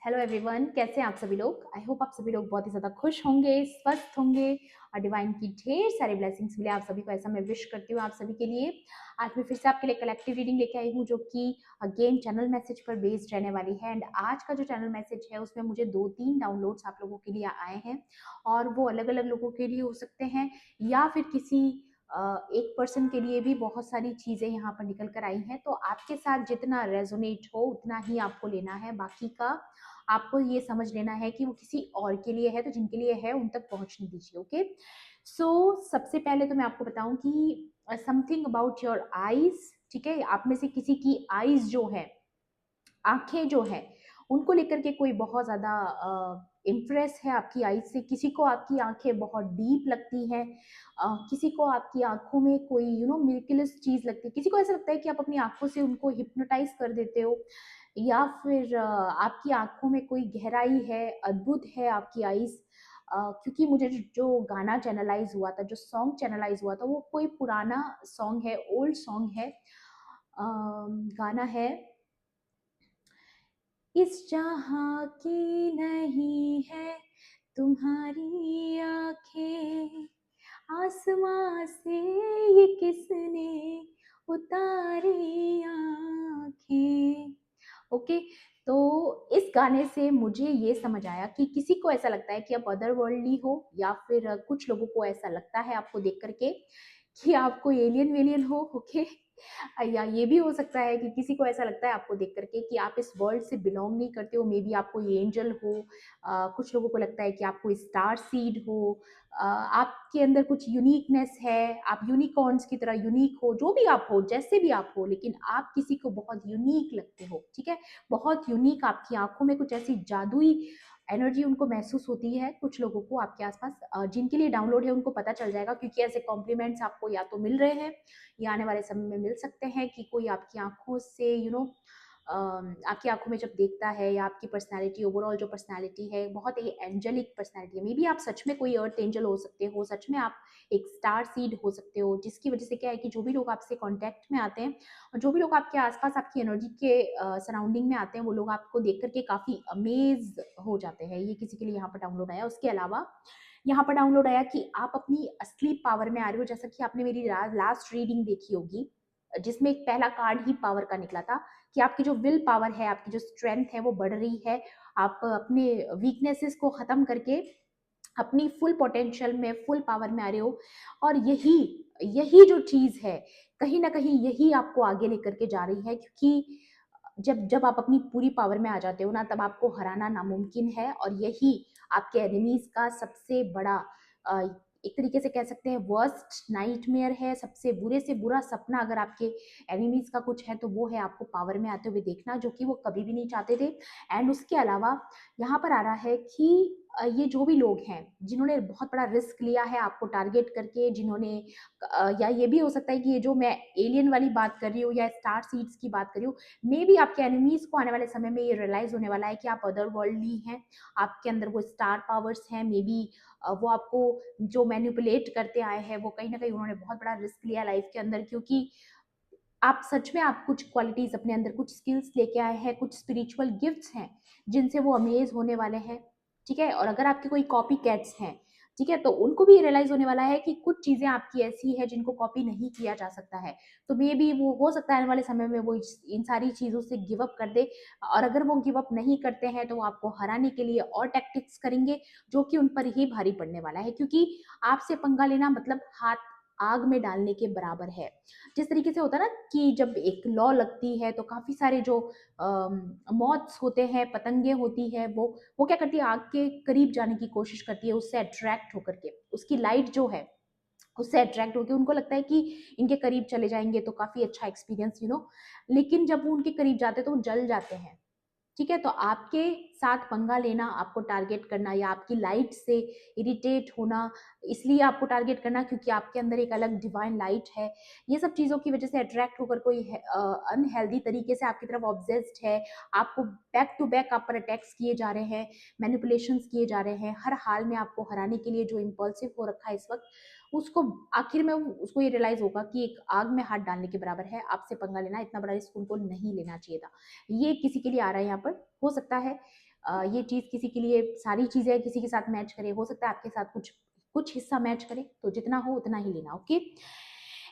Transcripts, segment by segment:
Hello everyone, कैसे हैं आप सभी लोग। आई होप आप सभी लोग बहुत ही ज़्यादा खुश होंगे, स्वस्थ होंगे और डिवाइन की ढेर सारे ब्लेसिंग्स मिले आप सभी को, ऐसा मैं विश करती हूँ आप सभी के लिए। आज मैं फिर से आपके लिए कलेक्टिव रीडिंग लेके आई हूँ जो कि अगेन चैनल मैसेज पर बेस्ड रहने वाली है। एंड आज का जो चैनल मैसेज है उसमें मुझे 2-3 डाउनलोड्स आप लोगों के लिए आए हैं और वो अलग अलग लोगों के लिए हो सकते हैं या फिर किसी एक पर्सन के लिए भी बहुत सारी चीज़ें यहाँ पर निकल कर आई हैं। तो आपके साथ जितना रेजोनेट हो उतना ही आपको लेना है, बाकी का आपको ये समझ लेना है कि वो किसी और के लिए है, तो जिनके लिए है उन तक पहुंचने दीजिए। ओके, सो सबसे पहले तो मैं आपको बताऊं कि समथिंग अबाउट योर आईज। ठीक है, आप में से किसी की आईज जो है, आंखें जो है, उनको लेकर के कोई बहुत ज्यादा इम्प्रेस है आपकी आईज से। किसी को आपकी आंखें बहुत डीप लगती हैं, किसी को आपकी आंखों में कोई मिरेकलस चीज लगती है, किसी को ऐसा लगता है कि आप अपनी आंखों से उनको हिप्नोटाइज कर देते हो, या फिर आपकी आंखों में कोई गहराई है, अद्भुत है आपकी आईज। क्योंकि मुझे जो गाना चैनलाइज हुआ था, जो सॉन्ग चैनलाइज हुआ था, वो कोई पुराना सॉन्ग है, ओल्ड सॉन्ग है। गाना है, इस जहां की नहीं है तुम्हारी आंखें, आसमां से ये किसने उतारी आंखें। ओके, तो इस गाने से मुझे ये समझ आया कि किसी को ऐसा लगता है कि आप अदर वर्ल्डली हो, या फिर कुछ लोगों को ऐसा लगता है आपको देख करके कि आप कोई एलियन वेलियन हो। ओके, या ये भी हो सकता है कि किसी को ऐसा लगता है आपको देख करके कि आप इस वर्ल्ड से बिलोंग नहीं करते हो, मे बी आप कोई एंजल हो। कुछ लोगों को लगता है कि आप कोई स्टार सीड हो। आपके अंदर कुछ यूनिकनेस है, आप यूनिकॉर्न्स की तरह यूनिक हो, जो भी आप हो, जैसे भी आप हो, लेकिन आप किसी को बहुत यूनिक लगते हो। ठीक है, बहुत यूनिक, आपकी आंखों में कुछ ऐसी जादुई एनर्जी उनको महसूस होती है। कुछ लोगों को आपके आसपास, जिनके लिए डाउनलोड है उनको पता चल जाएगा, क्योंकि ऐसे कॉम्प्लीमेंट्स आपको या तो मिल रहे हैं या आने वाले समय में मिल सकते हैं कि कोई आपकी आंखों से आपकी आंखों में जब देखता है, या आपकी पर्सनालिटी, ओवरऑल जो पर्सनालिटी है, बहुत ही एंजेलिक पर्सनालिटी है। मे बी आप सच में कोई अर्थ एंजल हो सकते हो, सच में आप एक स्टार सीड हो सकते हो, जिसकी वजह से क्या है कि जो भी लोग आपसे कांटेक्ट में आते हैं और जो भी लोग आपके आसपास आपकी एनर्जी के सराउंडिंग में आते हैं, वो लोग आपको देख करके काफी अमेज हो जाते हैं। ये किसी के लिए यहाँ पर डाउनलोड आया। उसके अलावा यहाँ पर डाउनलोड आया कि आप अपनी असली पावर में आ रहे हो। जैसा कि आपने मेरी लास्ट रीडिंग देखी होगी, जिसमें एक पहला कार्ड ही पावर का निकला था, कि आपकी जो विल पावर है, आपकी जो स्ट्रेंथ है, वो बढ़ रही है। आप अपने वीकनेसेस को खत्म करके अपनी फुल पोटेंशियल में, फुल पावर में आ रहे हो। और यही यही जो चीज है, कहीं ना कहीं यही आपको आगे लेकर के जा रही है, क्योंकि जब जब आप अपनी पूरी पावर में आ जाते हो ना, तब आपको हराना नामुमकिन है। और यही आपके एनिमीज का सबसे बड़ा, अ, एक तरीके से कह सकते हैं वर्स्ट नाइटमेयर है। सबसे बुरे से बुरा सपना अगर आपके एनिमीज का कुछ है तो वो है आपको पावर में आते हुए देखना, जो कि वो कभी भी नहीं चाहते थे। एंड उसके अलावा यहाँ पर आ रहा है कि ये जो भी लोग हैं जिन्होंने बहुत बड़ा रिस्क लिया है आपको टारगेट करके, जिन्होंने या ये भी हो सकता है कि ये जो मैं एलियन वाली बात कर रही हूँ या स्टार सीड्स की बात कर रही हूँ, मे बी आपके एनिमीज को आने वाले समय में ये रियलाइज होने वाला है कि आप अदर वर्ल्डली हैं, आपके अंदर वो स्टार पावर्स हैं। मे बी वो आपको जो मैनिपुलेट करते आए हैं, वो कहीं ना कहीं उन्होंने बहुत बड़ा रिस्क लिया लाइफ के अंदर, क्योंकि आप सच में, आप कुछ क्वालिटीज अपने अंदर, कुछ स्किल्स लेके आए हैं, कुछ स्पिरिचुअल गिफ्ट्स हैं जिनसे वो अमेज होने वाले हैं। ठीक है, और अगर आपके कोई कॉपी कैट्स हैं, ठीक है, तो उनको भी रियलाइज होने वाला है कि कुछ चीजें आपकी ऐसी है जिनको कॉपी नहीं किया जा सकता है। तो मे बी वो हो सकता है आने वाले समय में वो इन सारी चीजों से गिव अप कर दे। और अगर वो गिव अप नहीं करते हैं तो वो आपको हराने के लिए और टैक्टिक्स करेंगे, जो कि उन पर ही भारी पड़ने वाला है, क्योंकि आपसे पंगा लेना मतलब हाथ आग में डालने के बराबर है। जिस तरीके से होता है ना कि जब एक लॉ लगती है तो काफी सारे जो मॉथ्स होते हैं, पतंगे होती है, वो क्या करती है, आग के करीब जाने की कोशिश करती है, उससे अट्रैक्ट होकर के, उसकी लाइट जो है उससे अट्रैक्ट होकर, उनको लगता है कि इनके करीब चले जाएंगे तो काफी अच्छा एक्सपीरियंस, लेकिन जब वो उनके करीब जाते हैं तो वो जल जाते हैं। ठीक है, तो आपके साथ पंगा लेना, आपको टारगेट करना, या आपकी लाइट से इरिटेट होना, इसलिए आपको टारगेट करना क्योंकि आपके अंदर एक अलग डिवाइन लाइट है, ये सब चीज़ों की वजह से अट्रैक्ट होकर कोई अनहेल्दी तरीके से आपकी तरफ ऑब्जेस्ड है, आपको बैक टू बैक आप पर अटैक्स किए जा रहे हैं, मैनिपुलेशंस किए जा रहे हैं, हर हाल में आपको हराने के लिए जो इम्पल्सिव हो रखा है इस वक्त, उसको आखिर में उसको ये रियलाइज होगा कि एक आग में हाथ डालने के बराबर है, आपसे पंगा लेना, इतना बड़ा रिस्क उनको नहीं लेना चाहिए था। ये किसी के लिए आ रहा है यहाँ पर, हो सकता है ये चीज़ किसी के लिए सारी चीज़ें किसी के साथ मैच करे, हो सकता है आपके साथ कुछ कुछ हिस्सा मैच करे, तो जितना हो उतना ही लेना, ओके।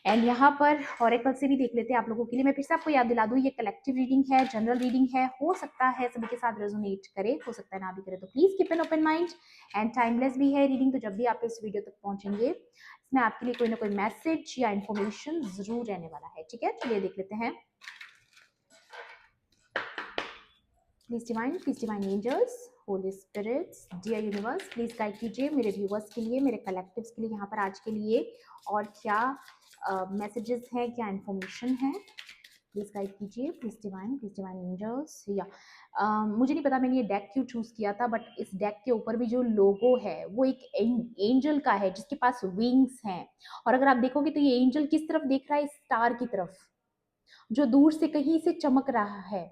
एंड यहाँ पर ऑरेकल से भी देख लेते हैं आप लोगों के लिए। मैं फिर से आपको याद दिला दूँ, ये कलेक्टिव रीडिंग है, जनरल रीडिंग है, हो सकता है सभी के साथ रेजोनेट करे, हो सकता है ना भी करे, तो please keep an open mind. And timeless भी है रीडिंग, तो जब भी आप इस वीडियो तक पहुंचेंगे इसमें आपके लिए कोई ना कोई मैसेज या इन्फॉर्मेशन जरूर रहने वाला है, ठीक है। चलिए देख लेते हैं। Please divine angels, holy spirits, dear universe, please guide कीजिए मेरे व्यूवर्स के लिए, मेरे कलेक्टिव्स के लिए यहाँ पर आज के लिए और क्या मैसेजेस हैं, क्या इन्फॉर्मेशन है। प्लीज गाइड कीजिए, प्लीज डिवाइन एंजल्स। या मुझे नहीं पता मैंने ये डेक क्यों चूज किया था, बट इस डेक के ऊपर भी जो लोगो है वो एक एंजल का है जिसके पास विंग्स हैं। और अगर आप देखोगे तो ये एंजल किस तरफ देख रहा है, स्टार की तरफ, जो दूर से कहीं से चमक रहा है,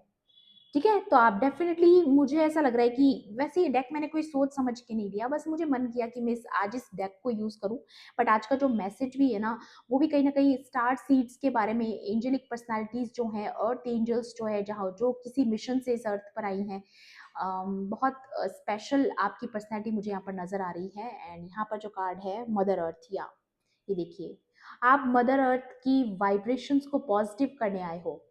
ठीक है। तो आप डेफिनेटली, मुझे ऐसा लग रहा है कि वैसे ये डेक मैंने कोई सोच समझ के नहीं लिया, बस मुझे मन किया कि मैं आज इस डेक को यूज करूं। बट आज का जो मैसेज भी है ना, वो भी कहीं ना कहीं स्टार सीड्स के बारे में, एंजेलिक पर्सनालिटीज जो हैं, अर्थ एंजल्स जो है, जहाँ जो किसी मिशन से इस अर्थ पर आई हैं, बहुत स्पेशल आपकी पर्सनैलिटी मुझे यहाँ पर नजर आ रही है। एंड यहाँ पर जो कार्ड है मदर अर्थ, या ये देखिए, आप मदर अर्थ की वाइब्रेशंस को पॉजिटिव करने आए हो,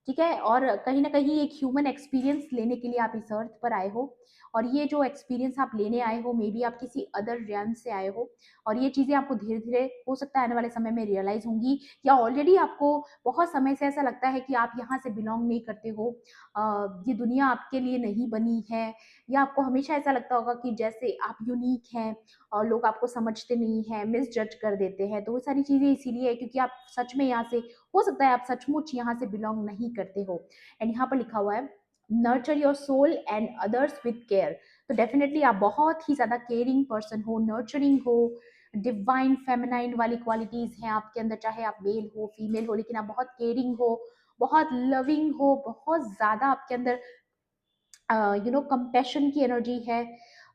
ठीक है। और कहीं ना कहीं एक ह्यूमन एक्सपीरियंस लेने के लिए आप इस अर्थ पर आए हो, और ये जो एक्सपीरियंस आप लेने आए हो, मे बी आप किसी अदर रियम से आए हो, और ये चीज़ें आपको धीरे धीरे हो सकता है आने वाले समय में रियलाइज होंगी, या ऑलरेडी आपको बहुत समय से ऐसा लगता है कि आप यहाँ से बिलोंग नहीं करते हो, ये दुनिया आपके लिए नहीं बनी है, या आपको हमेशा ऐसा लगता होगा कि जैसे आप यूनिक हैं और लोग आपको समझते नहीं हैं, मिस जज कर देते हैं। तो वो सारी चीज़ें इसीलिए है क्योंकि आप सच में यहाँ से, हो सकता है आप सचमुच यहाँ से बिलोंग नहीं करते हो। एंड यहाँ पर लिखा हुआ है nurture your soul and others with care. तो डेफिनेटली आप बहुत ही ज्यादा केयरिंग पर्सन हो, नर्चरिंग हो, डिवाइन फेमिनाइन वाली क्वालिटीज हैं आपके अंदर, चाहे आप मेल हो फीमेल हो, लेकिन आप बहुत केयरिंग हो, बहुत लविंग हो, बहुत ज्यादा आपके अंदर कंपैशन की एनर्जी है,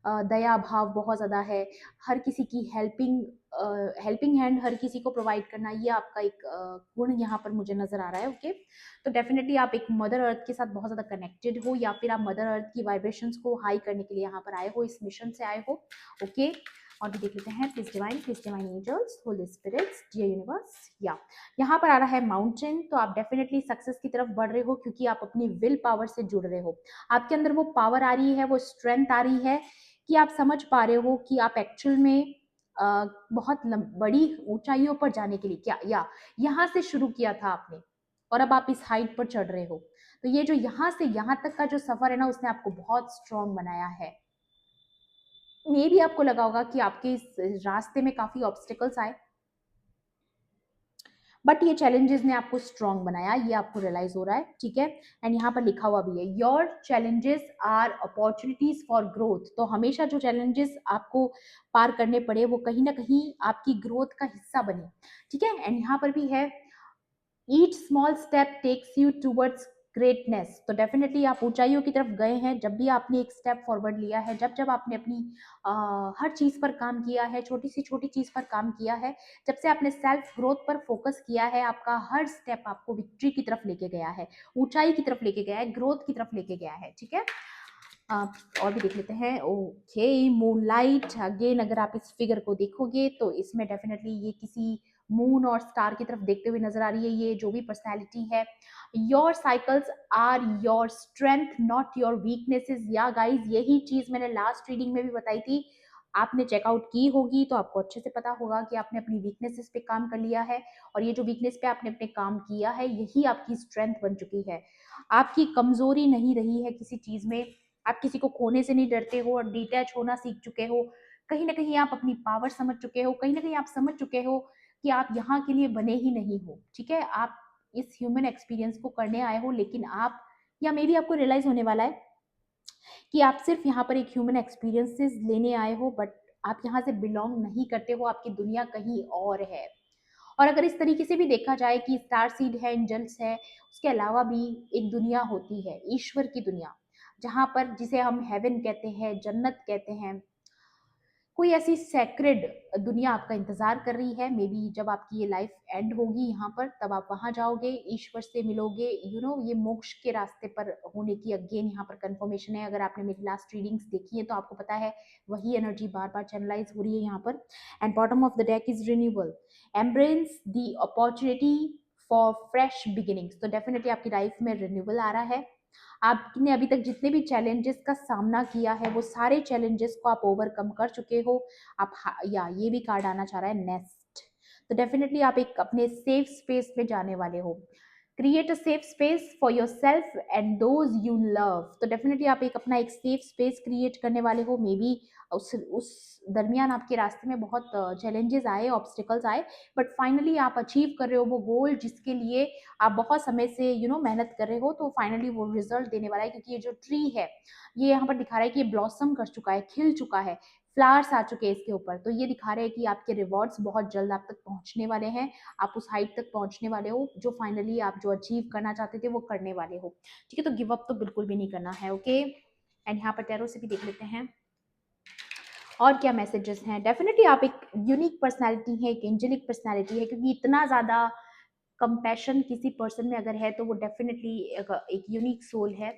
दया भाव बहुत ज़्यादा है, हर किसी की हेल्पिंग हैंड हर किसी को प्रोवाइड करना, ये आपका एक गुण यहाँ पर मुझे नज़र आ रहा है, ओके। तो डेफिनेटली आप एक मदर अर्थ के साथ बहुत ज़्यादा कनेक्टेड हो, या फिर आप मदर अर्थ की वाइब्रेशंस को हाई करने के लिए यहाँ पर आए हो, इस मिशन से आए हो, ओके। और भी देख लेते हैं। Please divine angels, holy spirits, dear universe. या यहाँ पर आ रहा है माउंटेन। तो आप डेफिनेटली सक्सेस की तरफ बढ़ रहे हो क्योंकि आप अपनी विल पावर से जुड़ रहे हो, आपके अंदर वो पावर आ रही है, वो स्ट्रेंथ आ रही है कि आप समझ पा रहे हो कि आप एक्चुअल में बहुत बड़ी ऊंचाइयों पर जाने के लिए क्या, या यहाँ से शुरू किया था आपने और अब आप इस हाइट पर चढ़ रहे हो। तो ये जो यहाँ से यहाँ तक का जो सफर है ना, उसने आपको बहुत स्ट्रांग बनाया है। मे भी आपको लगा होगा कि आपके इस रास्ते में काफी ऑब्स्टिकल्स आए, बट ये चैलेंजेस ने आपको स्ट्रांग बनाया, ये आपको रियलाइज हो रहा है, ठीक है। एंड यहाँ पर लिखा हुआ भी है your challenges are opportunities for growth. तो हमेशा जो चैलेंजेस आपको पार करने पड़े वो कहीं ना कहीं आपकी ग्रोथ का हिस्सा बने, ठीक है। एंड यहाँ पर भी है each small step takes you towards greatness. तो डेफिनेटली आप ऊंचाइयों की तरफ गए हैं जब भी आपने एक स्टेप फॉरवर्ड लिया है, जब जब आपने अपनी हर चीज पर काम किया है, छोटी चीज पर काम किया है, जब से आपने सेल्फ ग्रोथ पर फोकस किया है, आपका हर स्टेप आपको विक्ट्री की तरफ लेके गया है, ऊंचाई की तरफ लेके गया है, ग्रोथ की तरफ लेके गया है, ठीक है। और भी देख लेते हैं। ओके, मूनलाइट अगेन, अगर आप इस फिगर को देखोगे तो इसमें डेफिनेटली ये किसी मून और स्टार की तरफ देखते हुए नजर आ रही है, ये जो भी पर्सनैलिटी है। Your cycles are your strength not your weaknesses. या गाइज, यही चीज मैंने लास्ट रीडिंग में भी बताई थी, आपने चेकआउट की होगी तो आपको अच्छे से पता होगा कि आपने अपनी वीकनेसेस पे काम कर लिया है, और ये जो वीकनेस पे आपने अपने काम किया है यही आपकी स्ट्रेंथ बन चुकी है। आपकी कमजोरी नहीं रही है किसी चीज में, आप किसी को खोने से नहीं डरते हो और डिटैच होना सीख चुके हो, कहीं ना कहीं आप अपनी पावर समझ चुके हो, कहीं ना कहीं आप समझ चुके हो कि आप यहाँ के लिए बने ही नहीं हो, ठीक है। आप इस ह्यूमन एक्सपीरियंस को करने आए हो, लेकिन आप, या मे बी आपको रियलाइज होने वाला है कि आप सिर्फ यहाँ पर एक ह्यूमन एक्सपीरियंसेस लेने आए हो, बट आप यहाँ से बिलोंग नहीं करते हो, आपकी दुनिया कहीं और है। और अगर इस तरीके से भी देखा जाए कि स्टार सीड है, एंजल्स है, उसके अलावा भी एक दुनिया होती है, ईश्वर की दुनिया, जहाँ पर जिसे हम हेवन कहते हैं, जन्नत कहते हैं, कोई ऐसी सैक्रेड दुनिया आपका इंतजार कर रही है। मे बी जब आपकी ये लाइफ एंड होगी यहाँ पर, तब आप वहां जाओगे, ईश्वर से मिलोगे, ये मोक्ष के रास्ते पर होने की अगेन यहाँ पर कंफर्मेशन है। अगर आपने मेरी लास्ट रीडिंग्स देखी है तो आपको पता है वही एनर्जी बार बार चैनलाइज हो रही है यहाँ पर। And bottom of the deck is renewal, embrace the opportunity for fresh beginnings. तो डेफिनेटली आपकी लाइफ में रिन्यूअल आ रहा है। आपने अभी तक जितने भी चैलेंजेस का सामना किया है वो सारे चैलेंजेस को आप ओवरकम कर चुके हो। आप या ये भी कार्ड आना चाह रहा है नेस्ट। तो डेफिनेटली आप एक अपने सेफ स्पेस में जाने वाले हो। Create a safe space for your self and those you love. तो डेफिनेटली आप एक अपना एक सेफ स्पेस क्रिएट करने वाले हो। मे बी उस दरमियान आपके रास्ते में बहुत चैलेंजेस आए, ऑब्स्टिकल्स आए, बट फाइनली आप अचीव कर रहे हो वो गोल जिसके लिए आप बहुत समय से मेहनत कर रहे हो। तो फाइनली वो रिजल्ट देने वाला है, क्योंकि ये जो ट्री है ये यहाँ पर दिखा रहा है कि ये ब्लॉसम कर चुका है, खिल चुका है, फ्लावर्स आ चुके हैं इसके ऊपर। तो ये दिखा रहे हैं कि आपके रिवॉर्ड्स बहुत जल्द आप तक पहुंचने वाले हैं। आप उस हाइट तक पहुंचने वाले हो जो फाइनली आप जो अचीव करना चाहते थे वो करने वाले हो। ठीक है, तो गिव अप तो बिल्कुल भी नहीं करना है। ओके, एंड यहाँ पर टैरो से भी देख लेते हैं और क्या मैसेजेस हैं। डेफिनेटली आप एक यूनिक पर्सनालिटी है, एक एंजेलिक पर्सनालिटी है, क्योंकि इतना ज़्यादा कंपैशन किसी पर्सन में अगर है तो वो डेफिनेटली एक यूनिक सोल है,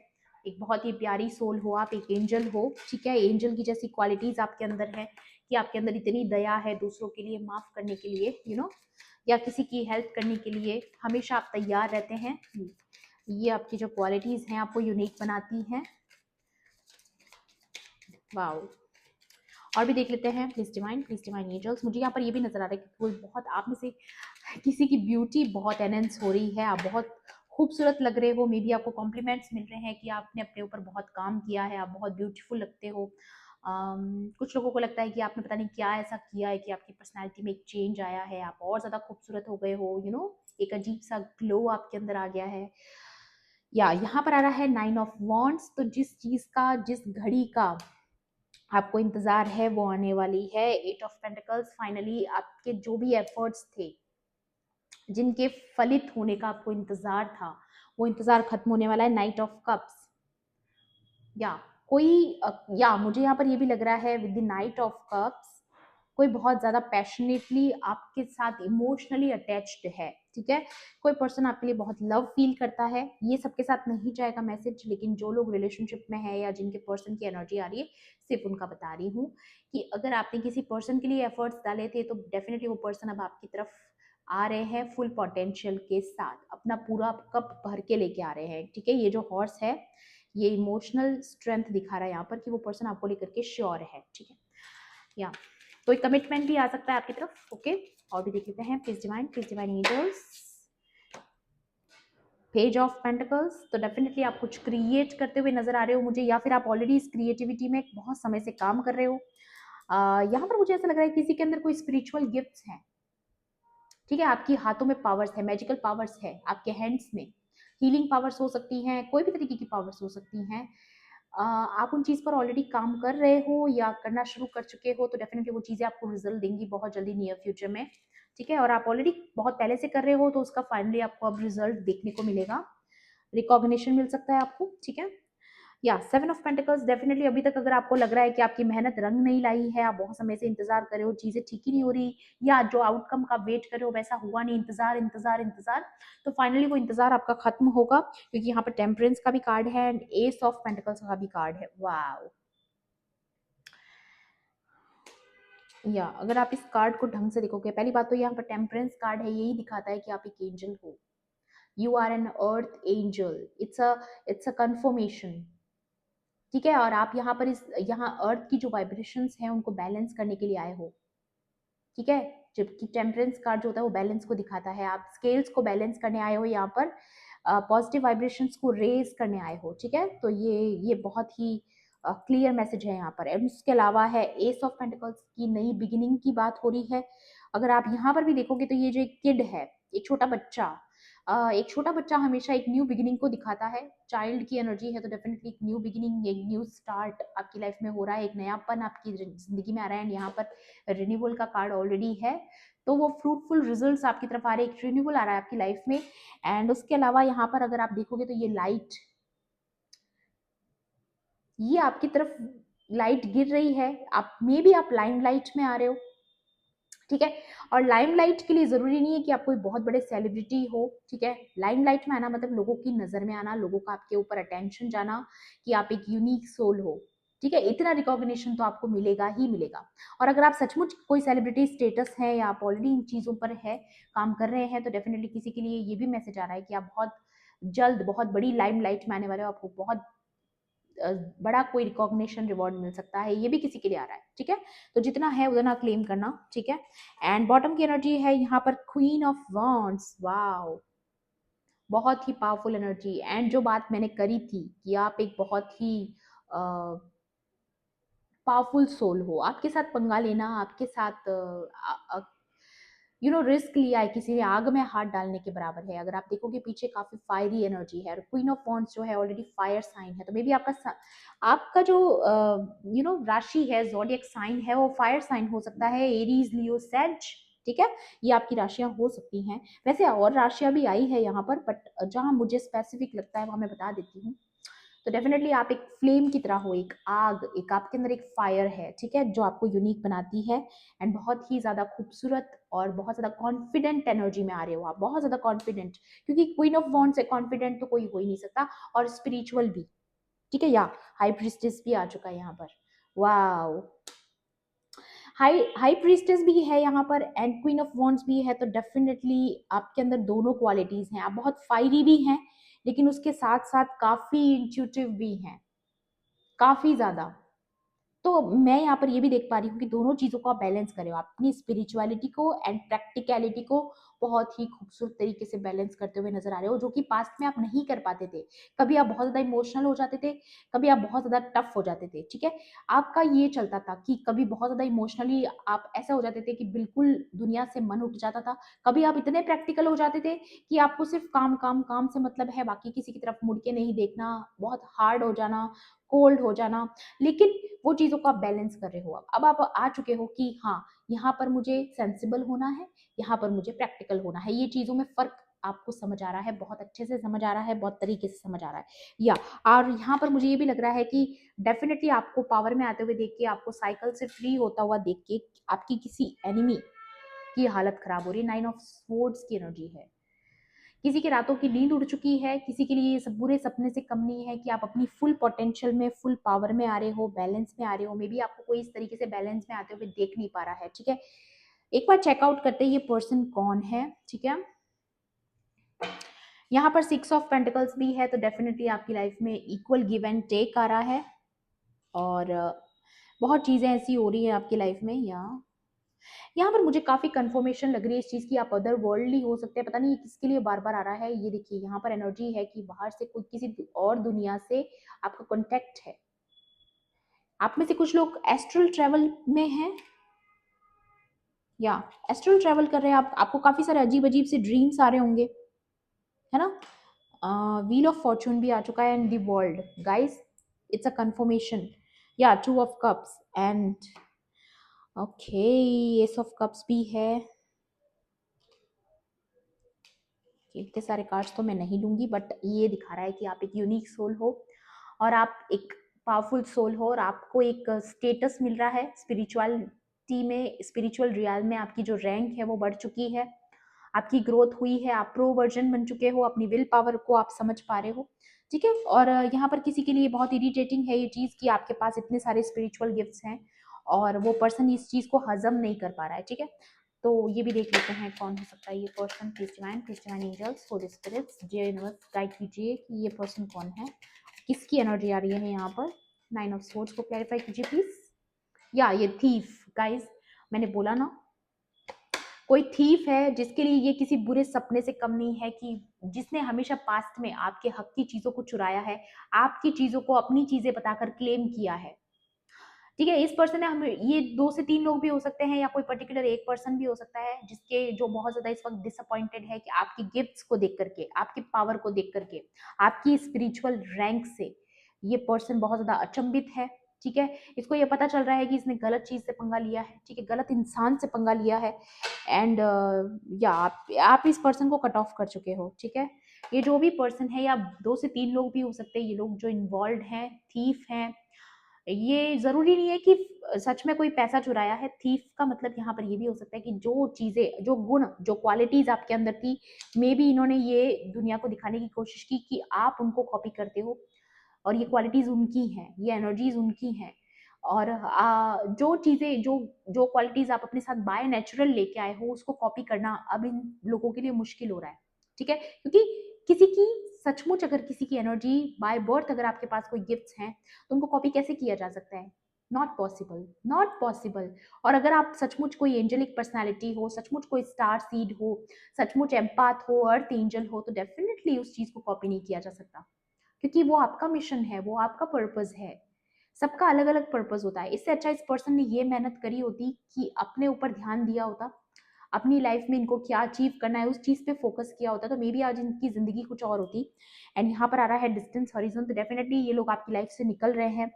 एक बहुत ही प्यारी सोल हो, आप एक एंजल हो। ठीक है, एंजल की जैसी क्वालिटीज आपके अंदर है कि आपके अंदर इतनी दया है दूसरों के लिए माफ करने के लिए, या किसी की हेल्प करने के लिए हमेशा आप तैयार रहते हैं। ये आपकी जो क्वालिटीज हैं आपको यूनिक बनाती हैं। वाओ, और भी देख लेते हैं। प्लीज डिवाइन एंजल्स, मुझे यहाँ पर ये भी नजर आ रहा है कि कोई बहुत आप में से किसी की ब्यूटी बहुत एनहेंस हो रही है, आप बहुत खूबसूरत लग रहे हो। मे बी आपको कॉम्प्लीमेंट्स मिल रहे हैं कि आपने अपने ऊपर बहुत काम किया है, आप बहुत ब्यूटीफुल लगते हो। कुछ लोगों को लगता है कि आपने पता नहीं क्या ऐसा किया है कि आपकी पर्सनैलिटी में एक चेंज आया है, आप और ज़्यादा खूबसूरत हो गए हो। एक अजीब सा ग्लो आपके अंदर आ गया है। या यहाँ पर आ रहा है 9 ऑफ वॉन्ड्स। तो जिस चीज़ का, जिस घड़ी का आपको इंतजार है वो आने वाली है। 8 ऑफ पेंटिकल्स, फाइनली आपके जो भी एफर्ट्स थे, जिनके फलित होने का आपको इंतजार था, वो इंतजार खत्म होने वाला है। नाइट ऑफ कप्स, या या मुझे यहाँ पर ये भी लग रहा है with the night of cups कोई बहुत ज्यादा पैशनेटली आपके साथ इमोशनली अटैच्ड है। ठीक है, कोई पर्सन आपके लिए बहुत लव फील करता है। ये सबके साथ नहीं जाएगा मैसेज, लेकिन जो लोग रिलेशनशिप में है या जिनके पर्सन की एनर्जी आ रही है सिर्फ उनका बता रही हूँ कि अगर आपने किसी पर्सन के लिए एफर्ट्स डाले थे तो डेफिनेटली वो पर्सन अब आपकी तरफ आ रहे हैं फुल पोटेंशियल के साथ, अपना पूरा कप भर के लेके आ रहे हैं। ठीक है, ये जो हॉर्स है ये इमोशनल स्ट्रेंथ दिखा रहा है यहाँ पर कि वो पर्सन आपको लेकर के श्योर है। ठीक है, या कोई कमिटमेंट भी आ सकता है आपकी तरफ। ओके, और भी देख लेते हैं। Please divine angels, page of pentacles. तो डेफिनेटली आप कुछ क्रिएट करते हुए नजर आ रहे हो मुझे, या फिर आप ऑलरेडी इस क्रिएटिविटी में बहुत समय से काम कर रहे हो। यहाँ पर मुझे ऐसा लग रहा है किसी के अंदर कोई स्पिरिचुअल गिफ्ट्स हैं। ठीक है, आपकी हाथों में पावर्स है, मैजिकल पावर्स है आपके हैंड्स में, हीलिंग पावर्स हो सकती हैं, कोई भी तरीके की पावर्स हो सकती हैं। आप उन चीज़ पर ऑलरेडी काम कर रहे हो या करना शुरू कर चुके हो, तो डेफिनेटली वो चीज़ें आपको रिजल्ट देंगी बहुत जल्दी नियर फ्यूचर में। ठीक है, और आप ऑलरेडी बहुत पहले से कर रहे हो तो उसका फाइनली आपको अब रिजल्ट देखने को मिलेगा, रिकॉग्निशन मिल सकता है आपको। ठीक है, या 7 ऑफ पेंटिकल्स, डेफिनेटली अभी तक अगर आपको लग रहा है कि आपकी मेहनत रंग नहीं लाई है, आप बहुत समय से इंतजार कर रहे हो, चीजें ठीक ही नहीं हो रही, या जो आउटकम का वेट कर रहे हो वैसा हुआ नहीं, इंतजार इंतजार इंतजार, तो फाइनली वो इंतजार आपका खत्म होगा, क्योंकि यहाँ पर टेम्परेंस का भी कार्ड है एंड एस ऑफ पेंटिकल्स का भी कार्ड है। वाओ, या अगर आप इस कार्ड को ढंग से देखोगे, पहली बात तो यहाँ पर टेम्परेंस कार्ड है, यही दिखाता है कि आप एक एंजल हो, you are an earth angel. It's a confirmation. ठीक है, और आप यहाँ पर यहाँ अर्थ की जो वाइब्रेशंस हैं उनको बैलेंस करने के लिए आए हो। ठीक है, जबकि टेम्परेंस कार्ड जो होता है वो बैलेंस को दिखाता है, आप स्केल्स को बैलेंस करने आए हो यहाँ पर, पॉजिटिव वाइब्रेशंस को रेज करने आए हो। ठीक है, तो ये बहुत ही क्लियर मैसेज है यहाँ पर। एंड उसके अलावा है एस ऑफ पेंटिकल्स की नई बिगिनिंग की बात हो रही है। अगर आप यहाँ पर भी देखोगे तो ये जो एक किड है, एक छोटा बच्चा हमेशा एक न्यू बिगिनिंग को दिखाता है। चाइल्ड की एनर्जी है तो डेफिनेटली एक न्यू बिगिनिंग, एक न्यू स्टार्ट आपकी लाइफ में हो रहा है, एक नयापन आपकी जिंदगी में आ रहा है। एंड यहाँ पर रिन्यूअल का कार्ड ऑलरेडी है, तो वो फ्रूटफुल रिजल्ट्स आपकी तरफ आ रहे हैं, एक रिन्यूअल आ रहा है आपकी लाइफ में। एंड उसके अलावा यहाँ पर अगर आप देखोगे तो ये लाइट, ये आपकी तरफ लाइट गिर रही है, आप मे बी आप लाइमलाइट में आ रहे हो, ठीक है। और लाइमलाइट के लिए जरूरी नहीं है कि आप कोई बहुत बड़े सेलिब्रिटी हो, ठीक है। लाइमलाइट में आना मतलब लोगों की नजर में आना, लोगों का आपके ऊपर अटेंशन जाना, कि आप एक यूनिक सोल हो, ठीक है। इतना रिकॉग्निशन तो आपको मिलेगा ही मिलेगा। और अगर आप सचमुच कोई सेलिब्रिटी स्टेटस है या आप ऑलरेडी इन चीजों पर है, काम कर रहे हैं, तो डेफिनेटली किसी के लिए ये भी मैसेज आ रहा है कि आप बहुत जल्द बहुत बड़ी लाइमलाइट में आने वाले हो, आपको बहुत अ, बड़ा कोई रिकॉग्निशन रिवॉर्ड मिल सकता है, ये भी किसी के लिए आ रहा है, ठीक है। तो जितना है उतना क्लेम करना, ठीक है। एंड बॉटम की एनर्जी है यहाँ पर क्वीन ऑफ वॉन्ड्स, वाओ, बहुत ही पावरफुल एनर्जी। एंड जो बात मैंने करी थी कि आप एक बहुत ही पावरफुल सोल हो, आपके साथ पंगा लेना, आपके साथ रिस्क लिया है, किसी ने आग में हाथ डालने के बराबर है। अगर आप देखोगे पीछे काफी फायरी एनर्जी है, और क्वीन ऑफ वॉन्ड्स जो है ऑलरेडी फायर साइन है, तो मे बी आपका जो राशि है, जोडियक साइन है, वो फायर साइन हो सकता है, एरीज, लियो, सेज, ठीक है। ये आपकी राशियां हो सकती हैं। वैसे और राशियां भी आई है यहाँ पर, बट जहां मुझे स्पेसिफिक लगता है वहां मैं बता देती हूँ। तो डेफिनेटली आप एक फ्लेम की तरह हो, एक आग, एक आपके अंदर एक फायर है, ठीक है, जो आपको यूनिक बनाती है। एंड बहुत ही ज्यादा खूबसूरत और बहुत ज्यादा कॉन्फिडेंट एनर्जी में आ रहे हो आप, बहुत ज्यादा कॉन्फिडेंट, क्योंकि क्वीन ऑफ वॉन्ड से कॉन्फिडेंट तो कोई हो ही नहीं सकता। और स्पिरिचुअल भी, ठीक है, या हाई प्रिस्टेस भी आ चुका है यहाँ पर, वाओ, हाई हाई प्रीस्टेस भी है यहाँ पर, एंड क्वीन ऑफ वॉन्ड्स भी है। तो डेफिनेटली आपके अंदर दोनों क्वालिटीज हैं, आप बहुत फायरी भी हैं, लेकिन उसके साथ साथ काफी इंट्यूटिव भी हैं, काफी ज्यादा। तो मैं यहाँ पर ये भी देख पा रही हूँ कि दोनों चीजों को आप बैलेंस करें, आप अपनी स्पिरिचुअलिटी को एंड प्रैक्टिकलिटी को बहुत ही खूबसूरत तरीके से बैलेंस करते हुए नजर आ रहे हो, जो कि पास्ट में आप नहीं कर पाते थे। कभी आप बहुत ज्यादा इमोशनल हो जाते थे, कभी आप बहुत ज्यादा टफ हो जाते थे, ठीक है। आपका ये चलता था कि कभी बहुत ज्यादा इमोशनली आप ऐसा हो जाते थे कि बिल्कुल दुनिया से मन उठ जाता था, कभी आप इतने प्रैक्टिकल हो जाते थे कि आपको सिर्फ काम काम काम से मतलब है, बाकी किसी की तरफ मुड़ के नहीं देखना, बहुत हार्ड हो जाना, कोल्ड हो जाना। लेकिन वो चीज़ों को आप बैलेंस कर रहे हो, अब आप आ चुके हो कि हाँ, यहाँ पर मुझे सेंसिबल होना है, यहाँ पर मुझे प्रैक्टिकल होना है। ये चीज़ों में फ़र्क आपको समझ आ रहा है, बहुत अच्छे से समझ आ रहा है, बहुत तरीके से समझ आ रहा है, या और यहाँ पर मुझे ये भी लग रहा है कि डेफिनेटली आपको पावर में आते हुए देख के, आपको साइकिल से फ्री होता हुआ देख के, आपकी किसी एनिमी की हालत खराब हो रही है। 9 ऑफ स्वॉर्ड्स की एनर्जी है, किसी की रातों की नींद उड़ चुकी है, किसी के लिए ये सब बुरे सपने से कम नहीं है कि आप अपनी फुल पोटेंशियल में, फुल पावर में आ रहे हो, बैलेंस में आ रहे हो। मे बी आपको कोई इस तरीके से बैलेंस में आते हुए देख नहीं पा रहा है, ठीक है। एक बार चेकआउट करते हैं ये पर्सन कौन है, ठीक है। यहाँ पर 6 ऑफ पेंटिकल्स भी है, तो डेफिनेटली आपकी लाइफ में इक्वल गिव एंड टेक आ रहा है, और बहुत चीजें ऐसी हो रही है आपकी लाइफ में। यहाँ पर मुझे काफी कंफर्मेशन लग रही है इस चीज की, आप अदर वर्ल्डली हो सकते हैं, पता नहीं ये किसके लिए बार बार आ रहा है। ये देखिए यहाँ पर एनर्जी है कि बाहर से कोई किसी और दुनिया से आपका कॉन्टेक्ट है। आप में से कुछ लोग एस्ट्रल ट्रेवल में हैं, या एस्ट्रल ट्रेवल कर रहे हैं आप, आपको काफी सारे अजीब अजीब से ड्रीम्स आ रहे होंगे, है ना। व्हील ऑफ फॉर्चून भी आ चुका है, and the world, guys, it's a confirmation, या 2 of cups, and okay, S of cups भी है। इतने सारे कार्ड्स तो मैं नहीं लूंगी, बट ये दिखा रहा है कि आप एक यूनिक सोल हो, और आप एक पावरफुल सोल हो, और आपको एक स्टेटस मिल रहा है स्पिरिचुअलिटी में, स्पिरिचुअल रियल में आपकी जो रैंक है वो बढ़ चुकी है, आपकी ग्रोथ हुई है, आप प्रो वर्जन बन चुके हो, अपनी विल पावर को आप समझ पा रहे हो, ठीक है। और यहाँ पर किसी के लिए बहुत इरिटेटिंग है ये चीज़ कि आपके पास इतने सारे स्पिरिचुअल गिफ्ट्स हैं, और वो पर्सन इस चीज़ को हजम नहीं कर पा रहा है, ठीक है। तो ये भी देख लेते हैं कौन हो सकता है ये person. Please divine angels, holy spirits, dear universe, guide कीजिए कि ये पर्सन कौन है, किसकी एनर्जी आ रही है यहाँ पर। 9 ऑफ स्वॉर्ड्स को क्लैरिफाई कीजिए प्लीज। या ये थीफ, गाइस, मैंने बोला ना, कोई थीफ है जिसके लिए ये किसी बुरे सपने से कम नहीं है, कि जिसने हमेशा पास्ट में आपके हक की चीजों को चुराया है, आपकी चीजों को अपनी चीजें बताकर क्लेम किया है, ठीक है। इस पर्सन ने हमें, ये 2 से 3 लोग भी हो सकते हैं, या कोई पर्टिकुलर एक पर्सन भी हो सकता है, जिसके जो बहुत ज्यादा इस वक्त डिसअपॉइंटेड है कि आपकी गिफ्ट्स को देख करके, आपकी पावर को देख करके, आपकी स्पिरिचुअल रैंक से ये पर्सन बहुत ज्यादा अचंभित है, ठीक है। इसको ये पता चल रहा है कि इसने गलत चीज से पंगा लिया है, ठीक है, गलत इंसान से पंगा लिया है, एंड या आप इस पर्सन को कट ऑफ कर चुके हो, ठीक है। ये जो भी पर्सन है, या 2 से 3 लोग भी हो सकते हैं, ये लोग जो इन्वॉल्व हैं, थीफ हैं, ये ज़रूरी नहीं है कि सच में कोई पैसा चुराया है। थीफ का मतलब यहाँ पर ये भी हो सकता है कि जो चीज़ें, जो गुण, जो क्वालिटीज़ आपके अंदर थी, मेबी इन्होंने ये दुनिया को दिखाने की कोशिश की कि आप उनको कॉपी करते हो और ये क्वालिटीज़ उनकी हैं, ये एनर्जीज़ उनकी हैं। और जो चीज़ें, जो जो क्वालिटीज़ आप अपने साथ बाय नेचुरल लेके आए हो, उसको कॉपी करना अब इन लोगों के लिए मुश्किल हो रहा है, ठीक है? क्योंकि किसी की, सचमुच अगर किसी की एनर्जी बाय बर्थ, अगर आपके पास कोई गिफ्ट्स हैं, तो उनको कॉपी कैसे किया जा सकता है? Not possible, not possible. और अगर आप सचमुच कोई एंजेलिक पर्सनैलिटी हो, सचमुच कोई स्टार सीड हो, सचमुच एम्पाथ हो, अर्थ एंजल हो, तो डेफिनेटली उस चीज़ को कॉपी नहीं किया जा सकता। क्योंकि वो आपका मिशन है, वो आपका पर्पस है। सबका अलग अलग पर्पस होता है। इससे अच्छा इस पर्सन ने ये मेहनत करी होती कि अपने ऊपर ध्यान दिया होता, अपनी लाइफ में इनको क्या अचीव करना है उस चीज़ पे फोकस किया होता, तो मे बी आज इनकी ज़िंदगी कुछ और होती। एंड यहाँ पर आ रहा है डिस्टेंस हॉरिजॉन, तो डेफिनेटली ये लोग आपकी लाइफ से निकल रहे हैं,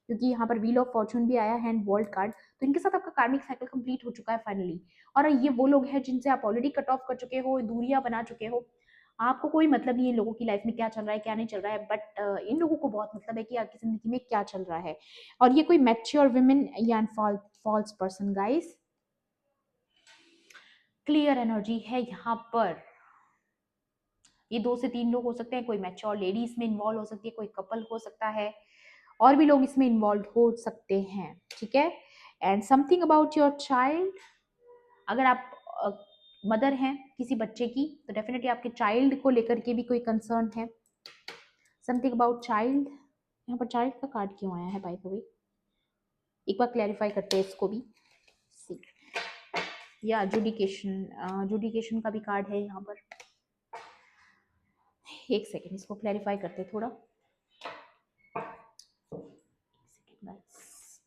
क्योंकि यहाँ पर व्हील ऑफ फॉर्चून भी आया है एंड वर्ल्ड कार्ड। तो इनके साथ आपका कार्मिक साइकिल कंप्लीट हो चुका है फाइनली। और ये वो लोग हैं जिनसे आप ऑलरेडी कट ऑफ कर चुके हो, दूरियां बना चुके हो। आपको कोई मतलब नहीं है इन लोगों की लाइफ में क्या चल रहा है, क्या नहीं चल रहा है, बट इन लोगों को बहुत मतलब है कि आपकी ज़िंदगी में क्या चल रहा है। और ये कोई मैच्योर वुमेन या false person guys, clear energy है यहाँ पर। ये 2 से 3 लोग हो सकते हैं, कोई मैच्योर लेडी इसमें इन्वॉल्व हो सकती है, कोई कपल हो सकता है, और भी लोग इसमें इन्वॉल्व हो सकते हैं, ठीक है? And something about your child, अगर आप मदर हैं किसी बच्चे की, तो डेफिनेटली आपके चाइल्ड को लेकर के भी कोई कंसर्न है। समथिंग अबाउट चाइल्ड, यहाँ पर चाइल्ड का कार्ड क्यों आया है बाय द वे, एक बार क्लैरिफाई करते हैं इसको भी। सी या जुडिकेशन, जुडिकेशन का भी कार्ड है यहाँ पर। एक सेकेंड, इसको क्लैरिफाई करते हैं थोड़ा। बस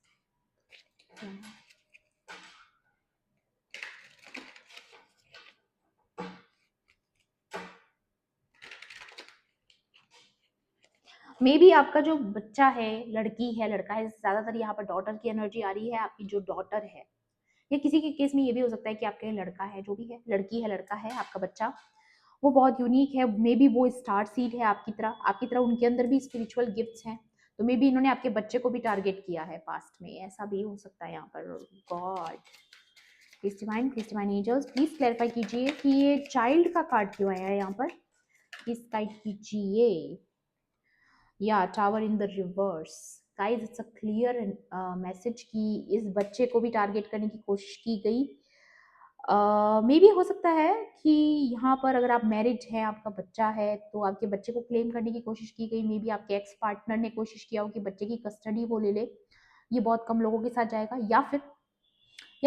मे बी आपका जो बच्चा है, लड़की है, लड़का है, ज्यादातर यहाँ पर डॉटर की एनर्जी आ रही है। आपकी जो डॉटर है, या किसी के केस में ये भी हो सकता है कि आपके लड़का है, जो भी है, लड़की है, लड़का है, आपका बच्चा, वो बहुत यूनिक है। मे बी वो स्टार सीड है आपकी तरह उनके अंदर भी स्पिरिचुअल गिफ्ट्स हैं। तो मे बी इन्होंने आपके बच्चे को भी टारगेट किया है पास्ट में, ऐसा भी हो सकता है यहाँ पर। God, please divine angels please clarify कीजिए कि ये चाइल्ड का कार्ड क्यों आया है यहाँ पर, प्लीज गाइड कीजिए। या tower in the reverse, guys it's a clear message कि इस बच्चे को भी टारगेट करने की कोशिश की गई। मे बी हो सकता है कि यहाँ पर अगर आप मैरिड हैं, आपका बच्चा है, तो आपके बच्चे को क्लेम करने की कोशिश की गई। मे बी आपके एक्स पार्टनर ने कोशिश किया हो कि बच्चे की कस्टडी वो ले ले। ये बहुत कम लोगों के साथ जाएगा। या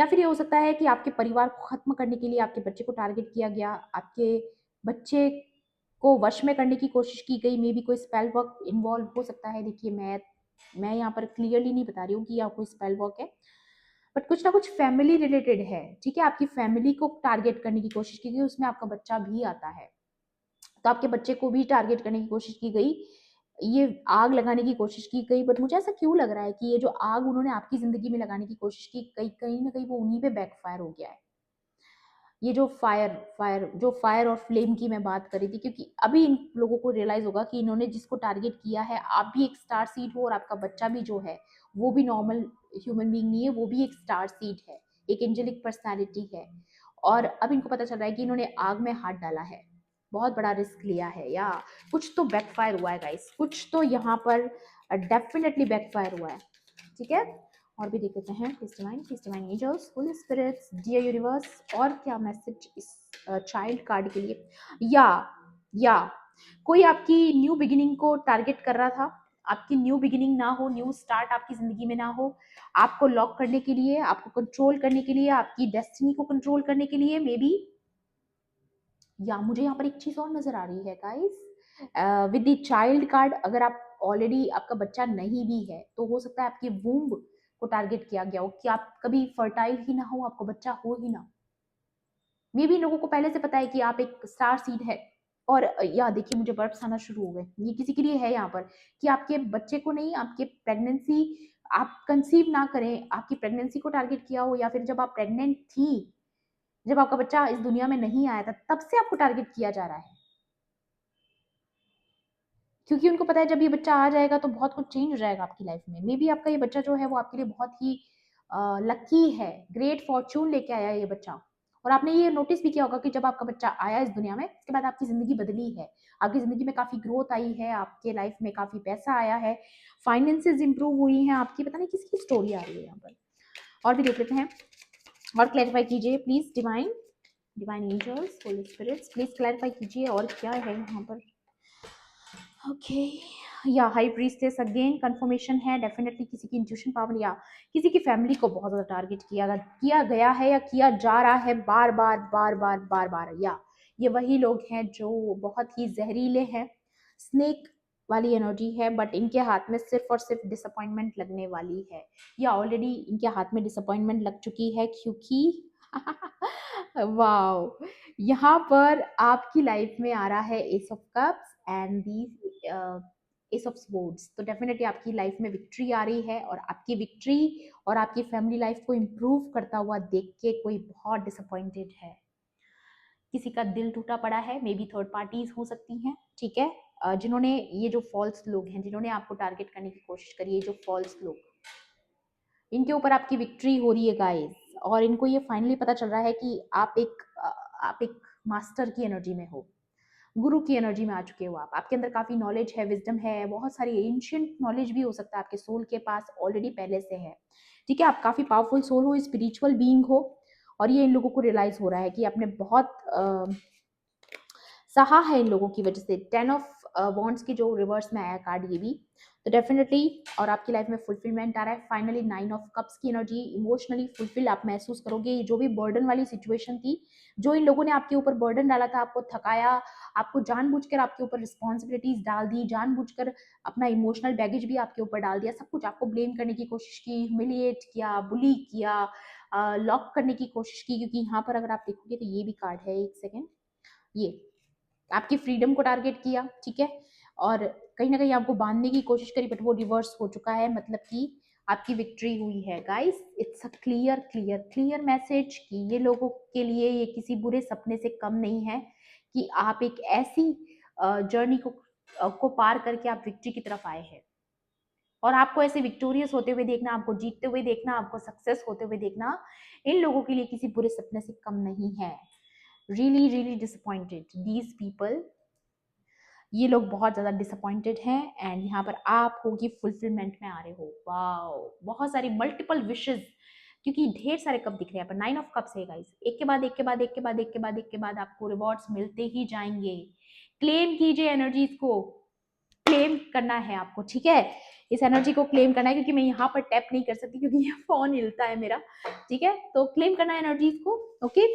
फिर ये हो सकता है कि आपके परिवार को खत्म करने के लिए आपके बच्चे को टारगेट किया गया, आपके बच्चे को वश में करने की कोशिश की गई। मे बी कोई स्पेल वर्क इन्वॉल्व हो सकता है। देखिए, मैं यहाँ पर क्लियरली नहीं बता रही हूँ कि यहाँ कोई स्पेल वर्क है, बट कुछ ना कुछ फैमिली रिलेटेड है, ठीक है? आपकी फैमिली को टारगेट करने की कोशिश की गई, उसमें आपका बच्चा भी आता है। तो आपके बच्चे को भी टारगेट करने की कोशिश की गई, ये आग लगाने की कोशिश की गई। बट मुझे ऐसा क्यों लग रहा है कि ये जो आग उन्होंने आपकी ज़िंदगी में लगाने की कोशिश की, कहीं कहीं ना कहीं वो उन्हीं पे बैकफायर हो गया है। ये जो फायर और फ्लेम की मैं बात कर रही थी, क्योंकि अभी इन लोगों को रियलाइज होगा कि इन्होंने जिसको टारगेट किया है, आप भी एक स्टार सीड हो और आपका बच्चा भी जो है वो भी नॉर्मल ह्यूमन बीइंग नहीं है, वो भी एक स्टार सीड है, एक एंजेलिक पर्सनालिटी है। और अब इनको पता चल रहा है कि इन्होंने आग में हाथ डाला है, बहुत बड़ा रिस्क लिया है, या कुछ तो बैकफायर हुआ है गाइस, कुछ तो यहाँ पर डेफिनेटली बैकफायर हुआ है, ठीक है? और भी देख लेते हैं, please divine angels, holy spirits, dear universe, और क्या मैसेज इस चाइल्ड कार्ड के लिए। या कोई आपकी न्यू बिगिनिंग को टारगेट कर रहा था, आपकी न्यू बिगिनिंग ना हो, न्यू स्टार्ट आपकी जिंदगी में ना हो, आपको लॉक करने के लिए, आपको कंट्रोल करने के लिए, आपकी डेस्टिनी को कंट्रोल करने के लिए, मे बी। या मुझे यहाँ पर एक चीज और नजर आ रही है guys, with the child card, अगर आप ऑलरेडी, आपका बच्चा नहीं भी है, तो हो सकता है आपकी वूम्ब को टारगेट किया गया हो कि आप कभी फर्टाइल ही ना हो, आपको बच्चा हो ही ना। मे बी लोगों को पहले से पता है कि आप एक स्टार सीड है। और या देखिए, मुझे बर्ड्स आना शुरू हो गए, ये किसी के लिए है यहाँ पर कि आपके बच्चे को नहीं, आपके प्रेगनेंसी, आप कंसीव ना करें, आपकी प्रेगनेंसी को टारगेट किया हो, या फिर जब आप प्रेग्नेंट थी, जब आपका बच्चा इस दुनिया में नहीं आया था, तब से आपको टारगेट किया जा रहा है, क्योंकि उनको पता है जब ये बच्चा आ जाएगा तो बहुत कुछ चेंज हो जाएगा आपकी लाइफ में। मे बी आपका ये बच्चा जो है वो आपके लिए बहुत ही लकी है, ग्रेट फॉर्च्यून लेके आया है ये बच्चा। और आपने ये नोटिस भी किया होगा कि जब आपका बच्चा आया इस दुनिया में, उसके बाद आपकी ज़िंदगी बदली है। आपकी ज़िंदगी में काफ़ी ग्रोथ आई है, आपके लाइफ में काफ़ी पैसा आया है, फाइनेंसेस इंप्रूव हुई हैं आपकी। पता नहीं किसकी स्टोरी आ रही है यहाँ पर, और भी देख लेते हैं। और क्लैरिफाई कीजिए please, divine divine angels, holy spirits, please clarify कीजिए और क्या है यहाँ पर। ओके, या हाई प्रीस्टेस अगेन कंफर्मेशन है, डेफिनेटली किसी की इंट्यूशन पावर या किसी की फैमिली को बहुत ज़्यादा टारगेट किया गया है या किया जा रहा है बार बार बार बार बार बार। या ये वही लोग हैं जो बहुत ही जहरीले हैं, स्नेक वाली एनर्जी है, बट इनके हाथ में सिर्फ और सिर्फ डिसअपॉइंटमेंट लगने वाली है, या ऑलरेडी इनके हाथ में डिसअपॉइंटमेंट लग चुकी है, क्योंकि वाओ, यहाँ पर आपकी लाइफ में आ रहा है S of cups and the S of swords. तो डेफिनेटली आपकी लाइफ में विक्ट्री आ रही है, और आपकी विक्ट्री और आपकी फैमिली लाइफ को इम्प्रूव करता हुआ देख के कोई बहुत डिसअपॉइंटेड है, किसी का दिल टूटा पड़ा है, मे बी थर्ड पार्टीज हो सकती हैं, ठीक है। जिन्होंने, ये जो फॉल्स लोग हैं जिन्होंने आपको टारगेट करने की कोशिश करी है, जो फॉल्स लोग, इनके ऊपर आपकी विक्ट्री हो रही है गाइस। और इनको ये फाइनली पता चल रहा है कि आप एक मास्टर की एनर्जी में हो, गुरु की एनर्जी में आ चुके हो आप। आपके अंदर काफ़ी नॉलेज है, विजडम है, बहुत सारी एंशियंट नॉलेज भी हो सकता है आपके सोल के पास ऑलरेडी पहले से है, ठीक है। आप काफ़ी पावरफुल सोल हो, स्पिरिचुअल बीइंग हो, और ये इन लोगों को रियलाइज हो रहा है कि आपने बहुत सहा है इन लोगों की वजह से। 10 ऑफ वॉन्ड्स की जो रिवर्स में आया कार्ड, ये भी तो डेफिनेटली, और आपकी लाइफ में फुलफिलमेंट आ रहा है फाइनली। 9 ऑफ कप्स की एनर्जी, इमोशनली फुलफिल आप महसूस करोगे। जो भी बर्डन वाली सिचुएशन थी, जो इन लोगों ने आपके ऊपर बर्डन डाला था, आपको थकाया, आपको जानबूझकर आपके ऊपर रिस्पॉन्सिबिलिटीज डाल दी, जानबूझकर अपना इमोशनल बैगेज भी आपके ऊपर डाल दिया, सब कुछ आपको ब्लेम करने की कोशिश की, ह्यूमिलिएट किया, बुली किया, लॉक करने की कोशिश की। क्योंकि यहाँ पर अगर आप देखोगे तो ये भी कार्ड है, एक सेकेंड, ये आपकी फ्रीडम को टारगेट किया, ठीक है, और कहीं ना कहीं आपको बांधने की कोशिश करी, बट वो रिवर्स हो चुका है, मतलब कि आपकी विक्ट्री हुई है guys. It's a clear clear clear message कि ये लोगों के लिए ये किसी बुरे सपने से कम नहीं है, कि आप एक ऐसी जर्नी को पार करके आप विक्ट्री की तरफ आए हैं। और आपको ऐसे विक्टोरियस होते हुए देखना, आपको जीतते हुए देखना, आपको सक्सेस होते हुए देखना, इन लोगों के लिए किसी बुरे सपने से कम नहीं है। Really really disappointed these people, ये लोग बहुत ज़्यादा डिसअपॉइंटेड हैं, एंड यहाँ पर आप होगी फुलफिलमेंट में आ रहे हो। वाओ, बहुत सारी मल्टीपल विशेज, क्योंकि ढेर सारे कप दिख रहे हैं पर 9 ऑफ कप्स है गाइस। एक के बाद एक के बाद एक के बाद एक के बाद एक के बाद आपको रिवॉर्ड्स मिलते ही जाएंगे। क्लेम कीजिए एनर्जीज को, क्लेम करना है आपको, ठीक है। इस एनर्जी को क्लेम करना है, क्योंकि मैं यहाँ पर टैप नहीं कर सकती क्योंकि ये फोन हिलता है मेरा, ठीक है। तो क्लेम करना है एनर्जीज को, ओके।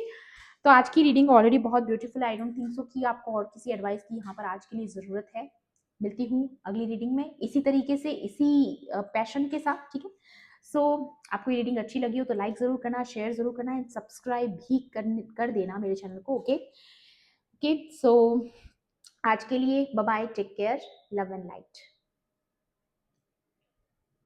तो आज की रीडिंग ऑलरेडी बहुत ब्यूटीफुल है। आई डोंट थिंक सो कि आपको और किसी एडवाइस की यहाँ पर आज के लिए ज़रूरत है। मिलती हूँ अगली रीडिंग में इसी तरीके से, इसी पैशन के साथ, ठीक है। सो आपको ये रीडिंग अच्छी लगी हो तो लाइक ज़रूर करना, शेयर ज़रूर करना, एंड सब्सक्राइब भी कर देना मेरे चैनल को, ओके ओके। सो आज के लिए bye bye, take care, love and light.